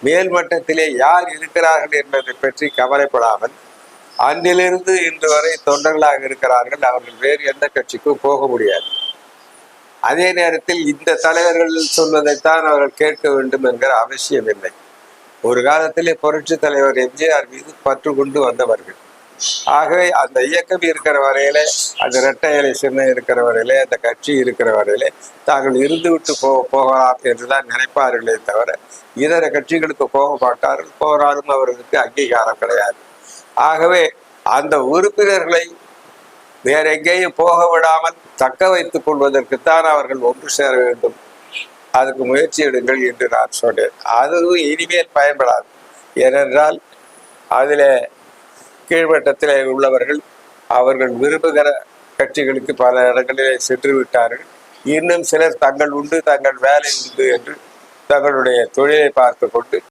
மேல்மட்டத்திலே யார் இருக்கிறார்கள் என்பதை பற்றி கவலைப்படாமல் அன்றிலிருந்து இன்று வரை தொண்டர்களாக இருக்கிறார்கள். அவர்கள் வேறு எந்த கட்சிக்கும் போக முடியாது. அதே நேரத்தில் இந்த தலைவர்கள் சொல்வதைத்தான் அவர்கள் கேட்க வேண்டும் என்கிற அவசியம் இல்லை. ஒரு காலத்திலே புரட்சி தலைவர் எம்ஜிஆர் மீது பற்று கொண்டு வந்தவர்கள். ஆகவே அந்த இயக்கம் இருக்கிற வரையில, அந்த இரட்டை இலை சின்னம் இருக்கிற வரையிலே, அந்த கட்சி இருக்கிற வரையிலே தாங்கள் இருந்துவிட்டு போகலாம் என்றுதான் நினைப்பார்களே தவிர இதர கட்சிகளுக்கு போக மாட்டார்கள். போராடும் அவர்களுக்கு அங்கீகாரம் கிடையாது. ஆகவே அந்த உறுப்பினர்களை வேற எங்கேயும் போக விடாமல் தக்க வைத்துக் கொள்வதற்குத்தான் அவர்கள் ஒன்று சேர வேண்டும். அதுக்கு முயற்சி எடுங்கள் என்று நான் சொன்னேன். அதுவும் இனிமேல் பயன்படாது. ஏனென்றால் அதில் கீழ்மட்டத்தில் உள்ளவர்கள் அவர்கள் விரும்புகிற கட்சிகளுக்கு பல இடங்களிலே சென்று விட்டார்கள். இன்னும் சிலர் தங்கள் உண்டு, தங்கள் வேலை உண்டு என்று தங்களுடைய தொழிலை பார்த்து கொண்டு